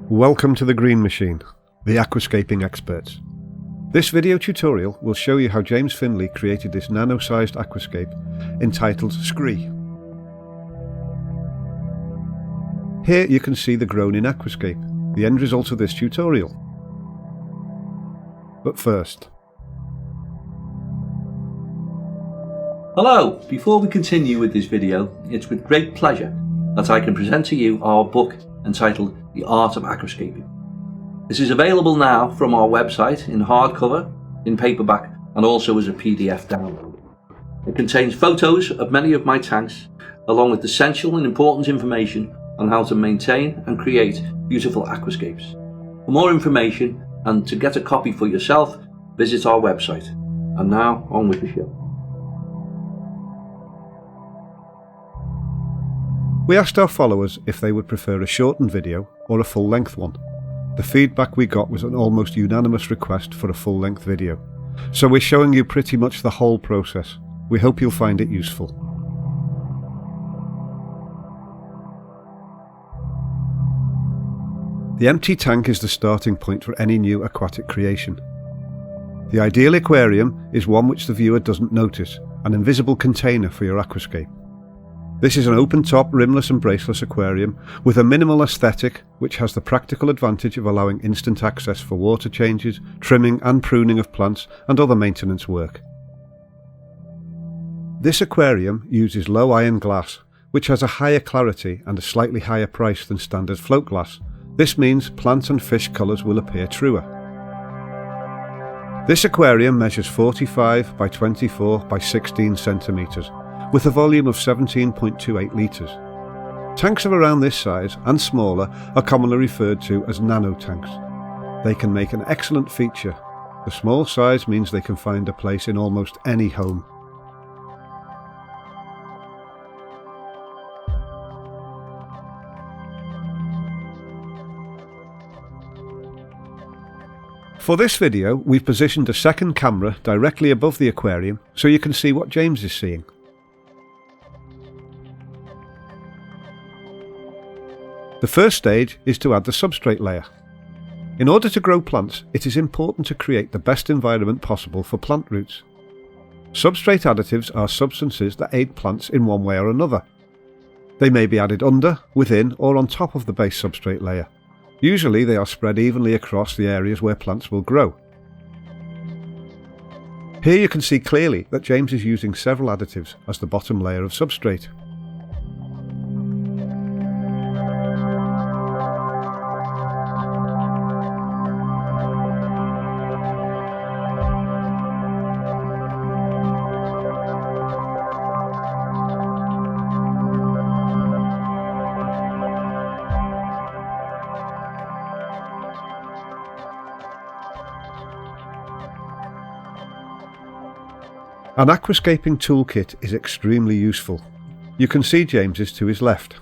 Welcome to the Green Machine, the aquascaping experts. This video tutorial will show you how James Findley created this nano-sized aquascape entitled Scree. Here you can see the grown-in aquascape, the end result of this tutorial. But first... Hello! Before we continue with this video, it's with great pleasure that I can present to you our book entitled The Art of Aquascaping. This is available now from our website in hardcover, in paperback and also as a PDF download. It contains photos of many of my tanks along with essential and important information on how to maintain and create beautiful aquascapes. For more information and to get a copy for yourself, visit our website. And now on with the show. We asked our followers if they would prefer a shortened video or a full-length one. The feedback we got was an almost unanimous request for a full-length video. So we're showing you pretty much the whole process. We hope you'll find it useful. The empty tank is the starting point for any new aquatic creation. The ideal aquarium is one which the viewer doesn't notice, an invisible container for your aquascape. This is an open-top, rimless and braceless aquarium with a minimal aesthetic which has the practical advantage of allowing instant access for water changes, trimming and pruning of plants and other maintenance work. This aquarium uses low iron glass, which has a higher clarity and a slightly higher price than standard float glass. This means plant and fish colours will appear truer. This aquarium measures 45 by 24 by 16 centimetres. With a volume of 17.28 litres. Tanks of around this size and smaller are commonly referred to as nano tanks. They can make an excellent feature. The small size means they can find a place in almost any home. For this video, we've positioned a second camera directly above the aquarium so you can see what James is seeing. The first stage is to add the substrate layer. In order to grow plants, it is important to create the best environment possible for plant roots. Substrate additives are substances that aid plants in one way or another. They may be added under, within or on top of the base substrate layer. Usually they are spread evenly across the areas where plants will grow. Here you can see clearly that James is using several additives as the bottom layer of substrate. An aquascaping toolkit is extremely useful. You can see James's to his left.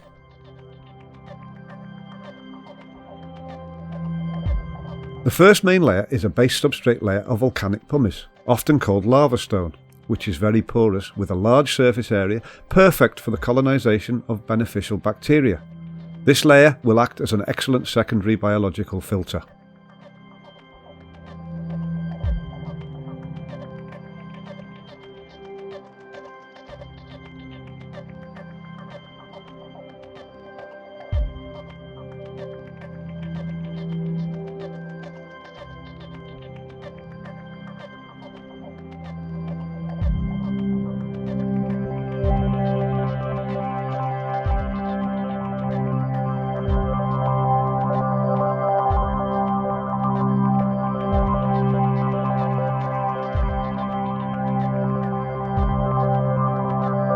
The first main layer is a base substrate layer of volcanic pumice, often called lava stone, which is very porous with a large surface area, perfect for the colonisation of beneficial bacteria. This layer will act as an excellent secondary biological filter.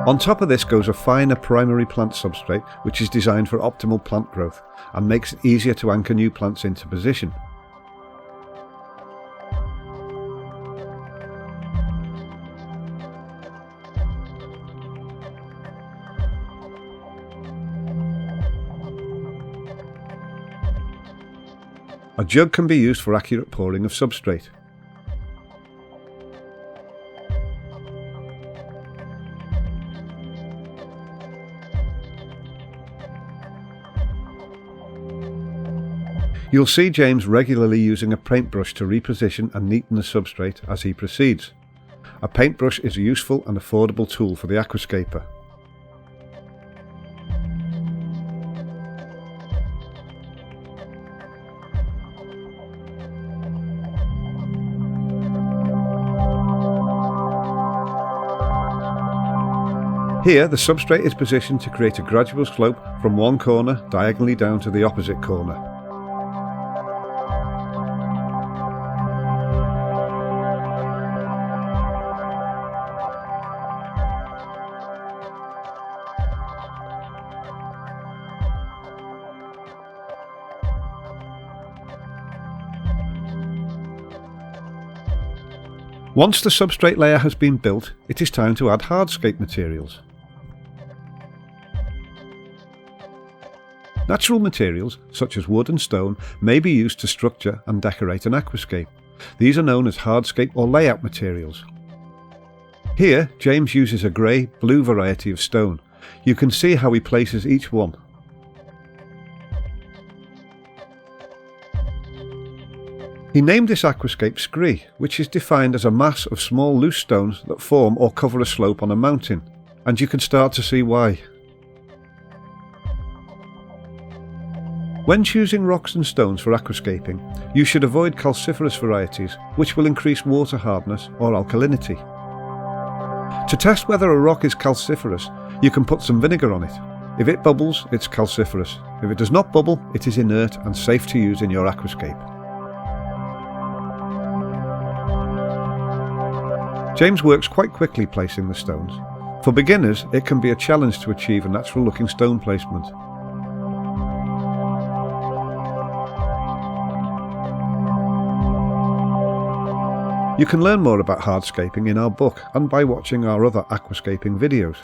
On top of this goes a finer primary plant substrate which is designed for optimal plant growth and makes it easier to anchor new plants into position. A jug can be used for accurate pouring of substrate. You'll see James regularly using a paintbrush to reposition and neaten the substrate as he proceeds. A paintbrush is a useful and affordable tool for the aquascaper. Here, the substrate is positioned to create a gradual slope from one corner diagonally down to the opposite corner. Once the substrate layer has been built, it is time to add hardscape materials. Natural materials, such as wood and stone, may be used to structure and decorate an aquascape. These are known as hardscape or layout materials. Here, James uses a grey-blue variety of stone. You can see how he places each one. He named this aquascape Scree, which is defined as a mass of small loose stones that form or cover a slope on a mountain, and you can start to see why. When choosing rocks and stones for aquascaping, you should avoid calciferous varieties, which will increase water hardness or alkalinity. To test whether a rock is calciferous, you can put some vinegar on it. If it bubbles, it's calciferous. If it does not bubble, it is inert and safe to use in your aquascape. James works quite quickly placing the stones. For beginners, it can be a challenge to achieve a natural-looking stone placement. You can learn more about hardscaping in our book and by watching our other aquascaping videos.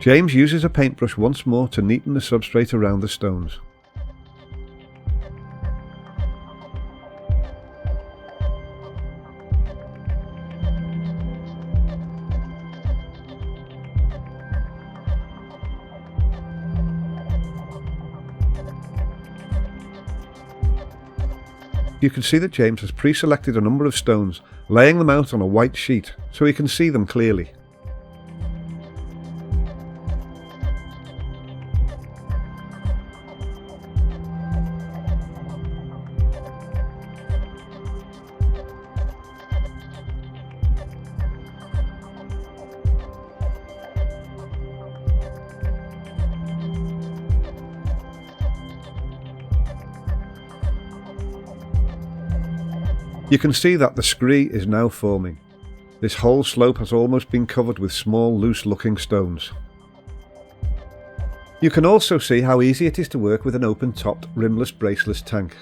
James uses a paintbrush once more to neaten the substrate around the stones. You can see that James has pre-selected a number of stones, laying them out on a white sheet so he can see them clearly. You can see that the scree is now forming. This whole slope has almost been covered with small, loose-looking stones. You can also see how easy it is to work with an open-topped, rimless, braceless tank.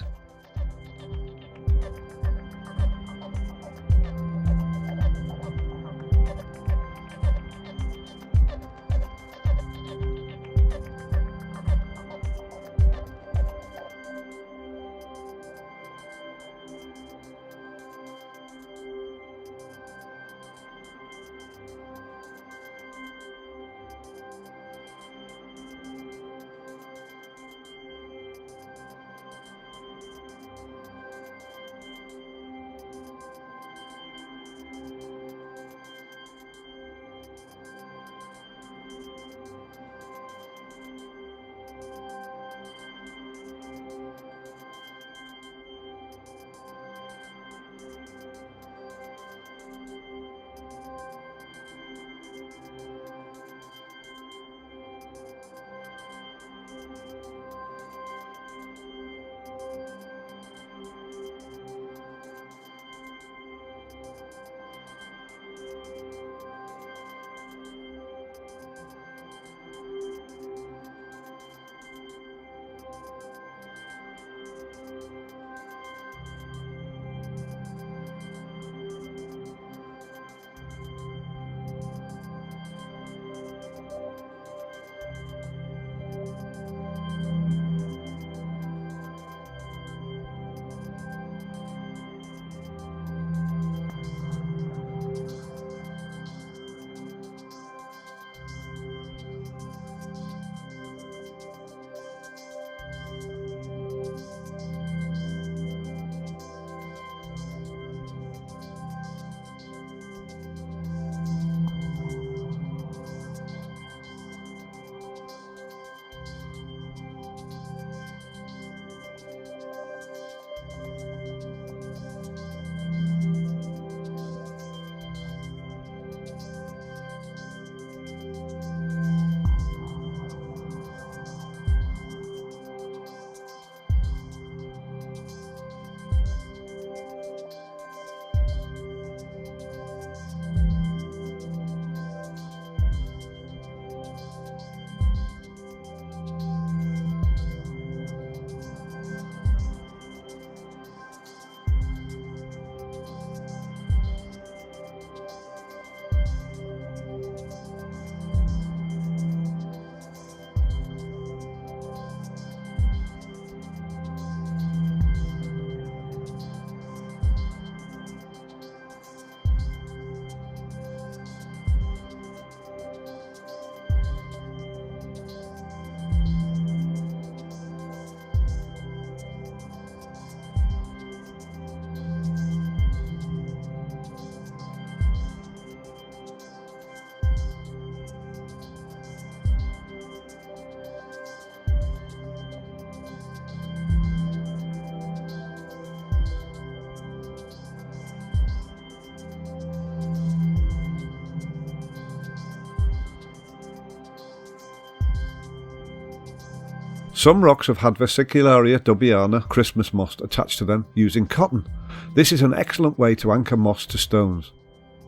Some rocks have had Vesicularia dubiana Christmas moss attached to them using cotton. This is an excellent way to anchor moss to stones.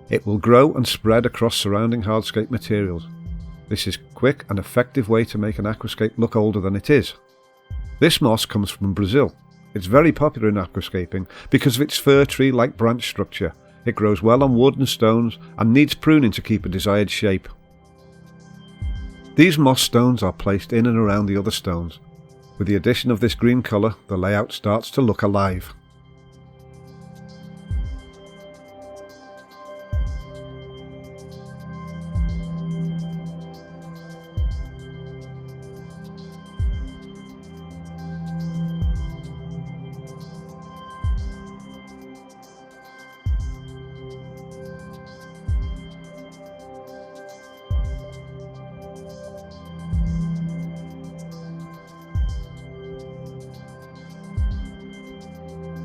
It will grow and spread across surrounding hardscape materials. This is a quick and effective way to make an aquascape look older than it is. This moss comes from Brazil. It's very popular in aquascaping because of its fir tree-like branch structure. It grows well on wood and stones and needs pruning to keep a desired shape. These moss stones are placed in and around the other stones. With the addition of this green colour, the layout starts to look alive.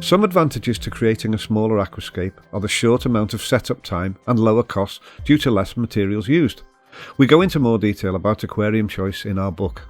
Some advantages to creating a smaller aquascape are the short amount of setup time and lower costs due to less materials used. We go into more detail about aquarium choice in our book.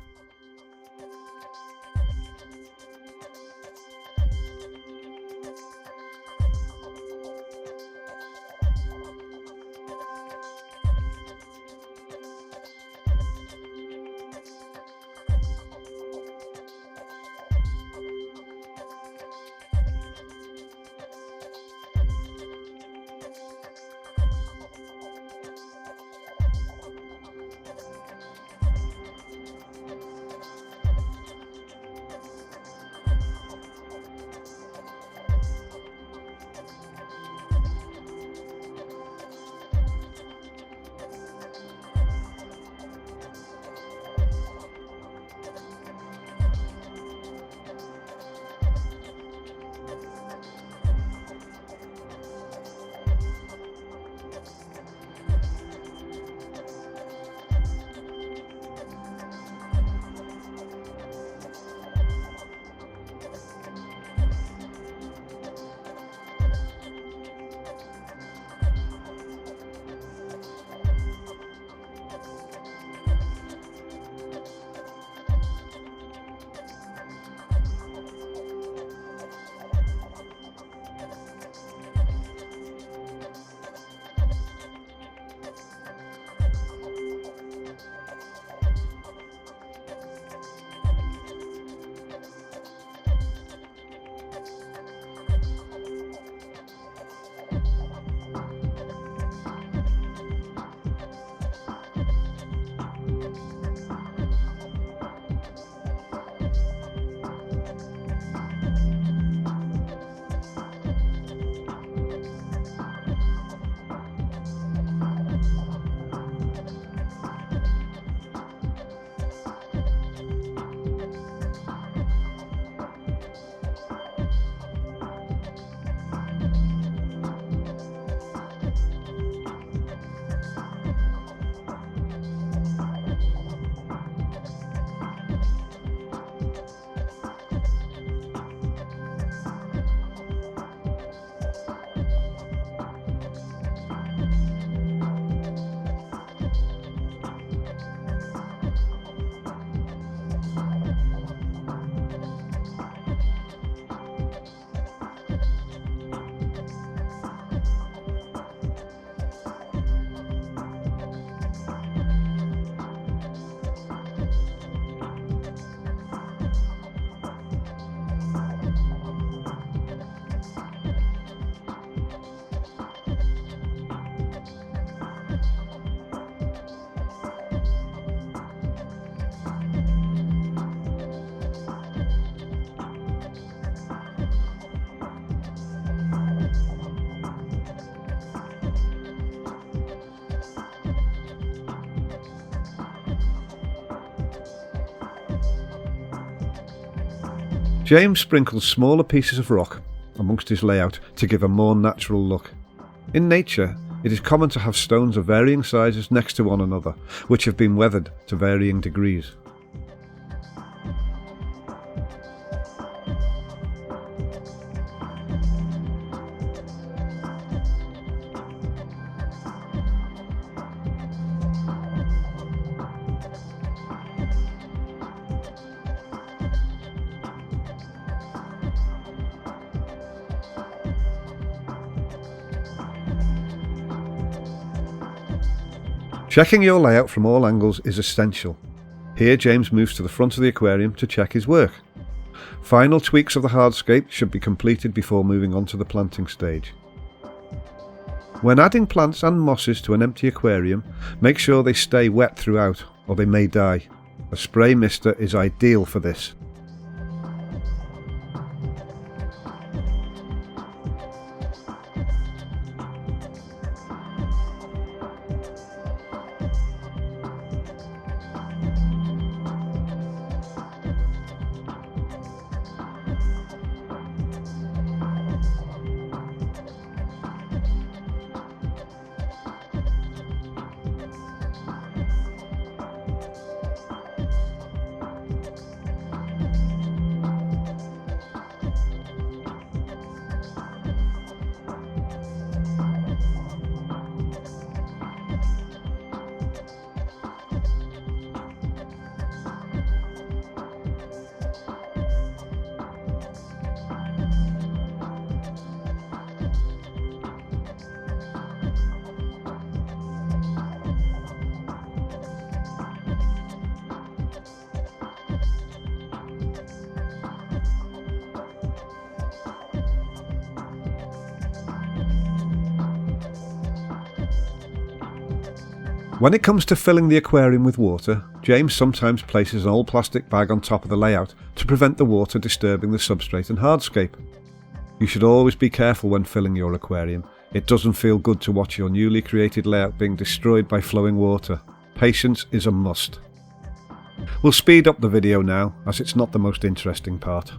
James sprinkles smaller pieces of rock amongst his layout to give a more natural look. In nature, it is common to have stones of varying sizes next to one another, which have been weathered to varying degrees. Checking your layout from all angles is essential. Here James moves to the front of the aquarium to check his work. Final tweaks of the hardscape should be completed before moving on to the planting stage. When adding plants and mosses to an empty aquarium, make sure they stay wet throughout, or they may die. A spray mister is ideal for this. When it comes to filling the aquarium with water, James sometimes places an old plastic bag on top of the layout to prevent the water disturbing the substrate and hardscape. You should always be careful when filling your aquarium. It doesn't feel good to watch your newly created layout being destroyed by flowing water. Patience is a must. We'll speed up the video now, as it's not the most interesting part.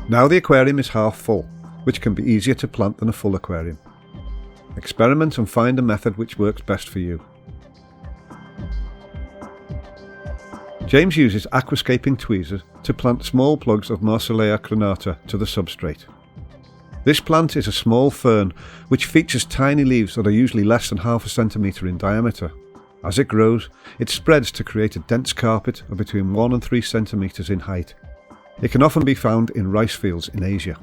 Now the aquarium is half full, which can be easier to plant than a full aquarium. Experiment and find a method which works best for you. James uses aquascaping tweezers to plant small plugs of Marsilea crenata to the substrate. This plant is a small fern which features tiny leaves that are usually less than half a centimetre in diameter. As it grows, it spreads to create a dense carpet of between 1 and 3 centimetres in height. It can often be found in rice fields in Asia.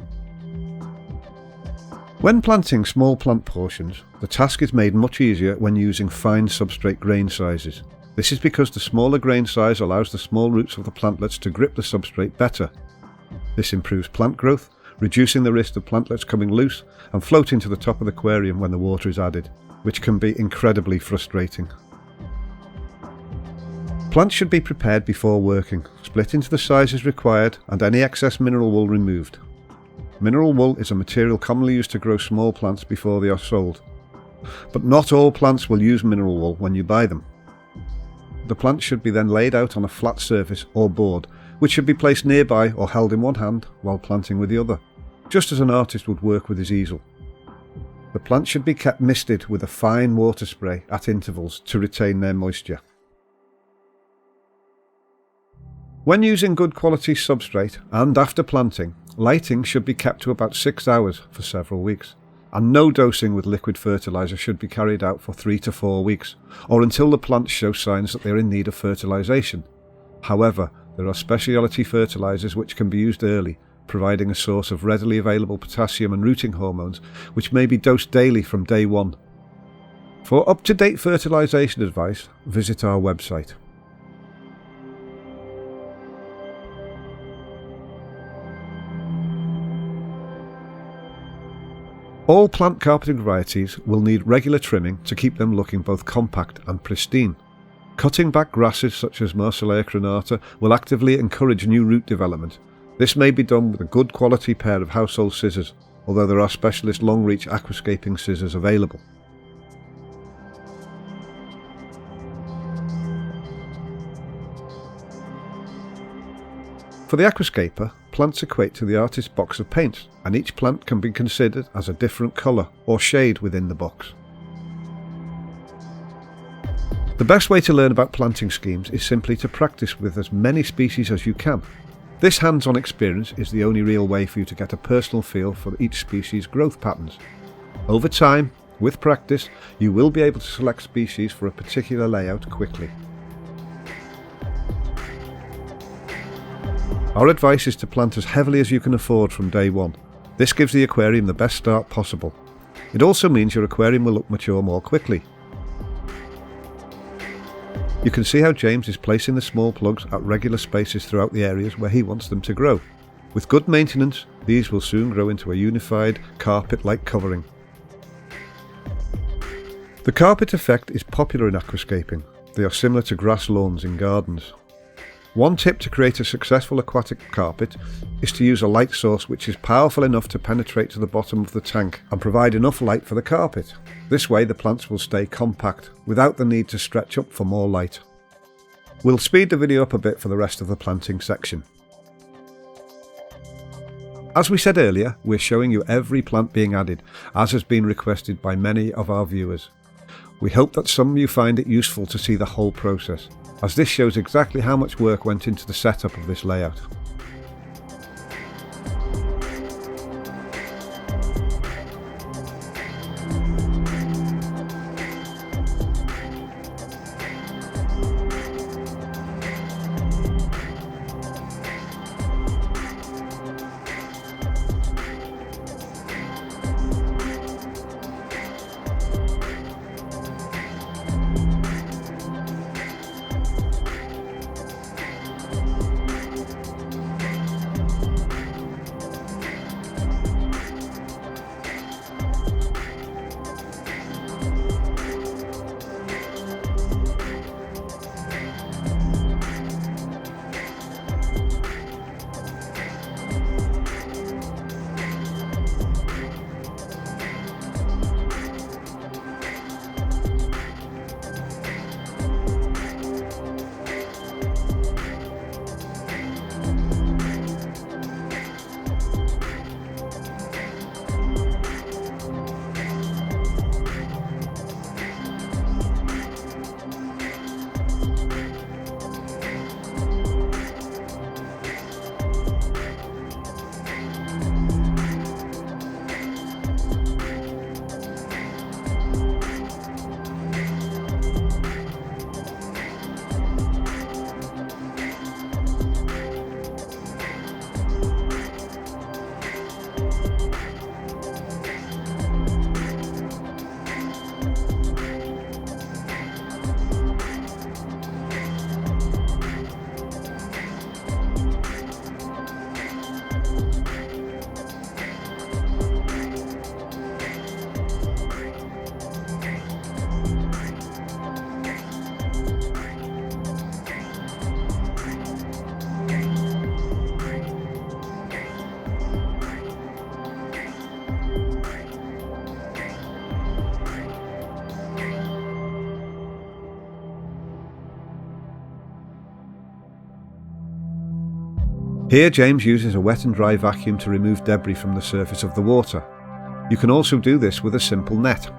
When planting small plant portions, the task is made much easier when using fine substrate grain sizes. This is because the smaller grain size allows the small roots of the plantlets to grip the substrate better. This improves plant growth, reducing the risk of plantlets coming loose and floating to the top of the aquarium when the water is added, which can be incredibly frustrating. Plants should be prepared before working, split into the sizes required and any excess mineral wool removed. Mineral wool is a material commonly used to grow small plants before they are sold. But not all plants will use mineral wool when you buy them. The plants should be then laid out on a flat surface or board, which should be placed nearby or held in one hand while planting with the other, just as an artist would work with his easel. The plants should be kept misted with a fine water spray at intervals to retain their moisture. When using good quality substrate and after planting, lighting should be kept to about 6 hours for several weeks, and no dosing with liquid fertiliser should be carried out for 3 to 4 weeks, or until the plants show signs that they are in need of fertilisation. However, there are specialty fertilisers which can be used early, providing a source of readily available potassium and rooting hormones, which may be dosed daily from day 1. For up-to-date fertilisation advice, visit our website. All plant carpeting varieties will need regular trimming to keep them looking both compact and pristine. Cutting back grasses such as Marsilea crenata will actively encourage new root development. This may be done with a good quality pair of household scissors, although there are specialist long-reach aquascaping scissors available. For the aquascaper, plants equate to the artist's box of paints, and each plant can be considered as a different colour or shade within the box. The best way to learn about planting schemes is simply to practice with as many species as you can. This hands-on experience is the only real way for you to get a personal feel for each species' growth patterns. Over time, with practice, you will be able to select species for a particular layout quickly. Our advice is to plant as heavily as you can afford from day one. This gives the aquarium the best start possible. It also means your aquarium will look mature more quickly. You can see how James is placing the small plugs at regular spaces throughout the areas where he wants them to grow. With good maintenance, these will soon grow into a unified, carpet-like covering. The carpet effect is popular in aquascaping. They are similar to grass lawns in gardens. One tip to create a successful aquatic carpet is to use a light source which is powerful enough to penetrate to the bottom of the tank and provide enough light for the carpet. This way the plants will stay compact without the need to stretch up for more light. We'll speed the video up a bit for the rest of the planting section. As we said earlier, we're showing you every plant being added, as has been requested by many of our viewers. We hope that some of you find it useful to see the whole process, as this shows exactly how much work went into the setup of this layout. Here James uses a wet and dry vacuum to remove debris from the surface of the water. You can also do this with a simple net.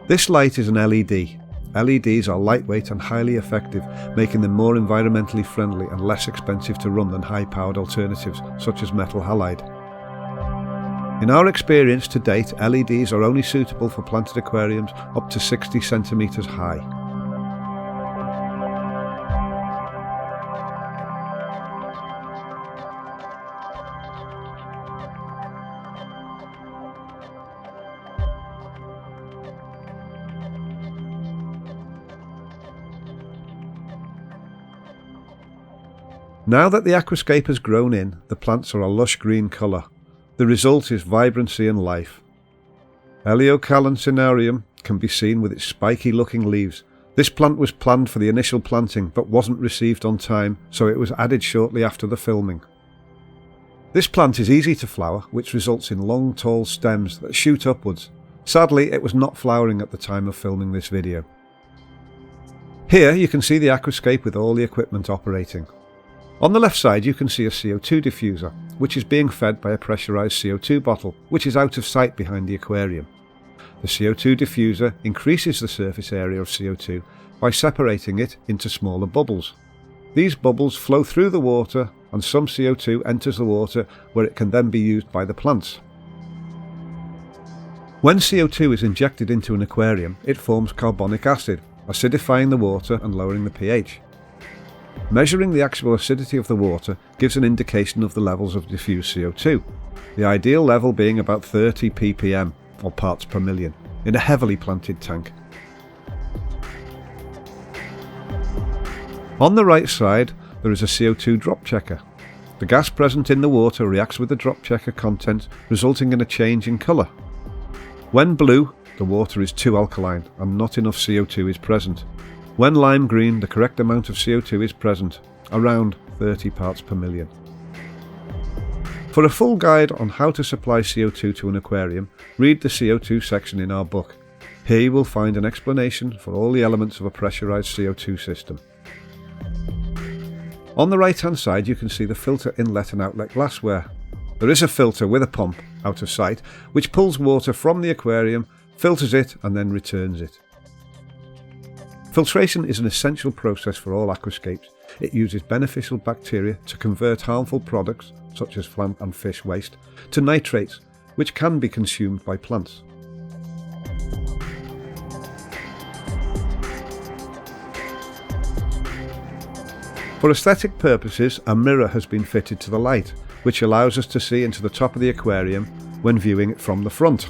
This light is an LED. LEDs are lightweight and highly effective, making them more environmentally friendly and less expensive to run than high-powered alternatives such as metal halide. In our experience to date, LEDs are only suitable for planted aquariums up to 60 centimetres high. Now that the aquascape has grown in, the plants are a lush green colour. The result is vibrancy and life. Eleocalancinarum can be seen with its spiky looking leaves. This plant was planned for the initial planting but wasn't received on time, so it was added shortly after the filming. This plant is easy to flower, which results in long tall stems that shoot upwards. Sadly, it was not flowering at the time of filming this video. Here you can see the aquascape with all the equipment operating. On the left side you can see a CO2 diffuser, which is being fed by a pressurised CO2 bottle, which is out of sight behind the aquarium. The CO2 diffuser increases the surface area of CO2 by separating it into smaller bubbles. These bubbles flow through the water and some CO2 enters the water where it can then be used by the plants. When CO2 is injected into an aquarium, it forms carbonic acid, acidifying the water and lowering the pH. Measuring the actual acidity of the water gives an indication of the levels of diffused CO2, the ideal level being about 30 ppm, or parts per million, in a heavily planted tank. On the right side there is a CO2 drop checker. The gas present in the water reacts with the drop checker content, resulting in a change in colour. When blue, the water is too alkaline and not enough CO2 is present. When lime green, the correct amount of CO2 is present, around 30 parts per million. For a full guide on how to supply CO2 to an aquarium, read the CO2 section in our book. Here you will find an explanation for all the elements of a pressurised CO2 system. On the right hand side you can see the filter inlet and outlet glassware. There is a filter with a pump, out of sight, which pulls water from the aquarium, filters it and then returns it. Filtration is an essential process for all aquascapes. It uses beneficial bacteria to convert harmful products, such as plant and fish waste, to nitrates, which can be consumed by plants. For aesthetic purposes, a mirror has been fitted to the light, which allows us to see into the top of the aquarium when viewing it from the front.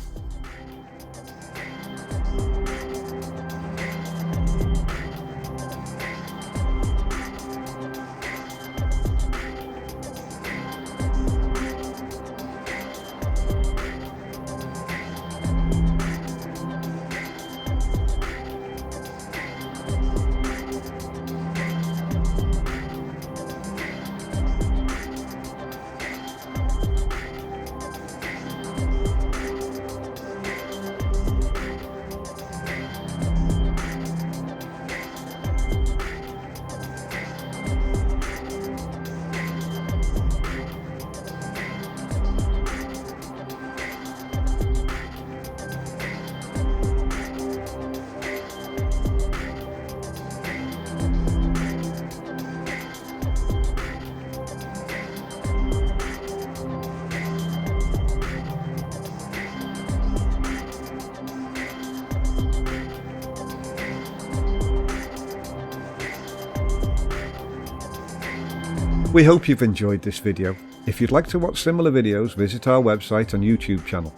We hope you've enjoyed this video. If you'd like to watch similar videos, visit our website and YouTube channel.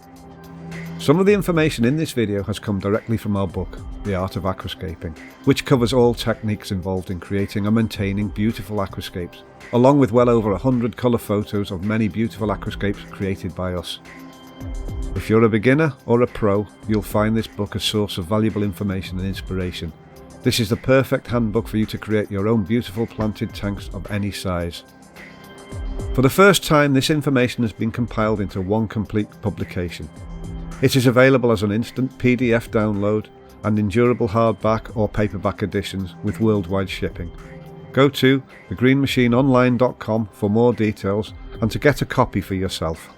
Some of the information in this video has come directly from our book, The Art of Aquascaping, which covers all techniques involved in creating and maintaining beautiful aquascapes, along with well over 100 colour photos of many beautiful aquascapes created by us. If you're a beginner or a pro, you'll find this book a source of valuable information and inspiration. This is the perfect handbook for you to create your own beautiful planted tanks of any size. For the first time, this information has been compiled into one complete publication. It is available as an instant PDF download and in durable hardback or paperback editions with worldwide shipping. Go to thegreenmachineonline.com for more details and to get a copy for yourself.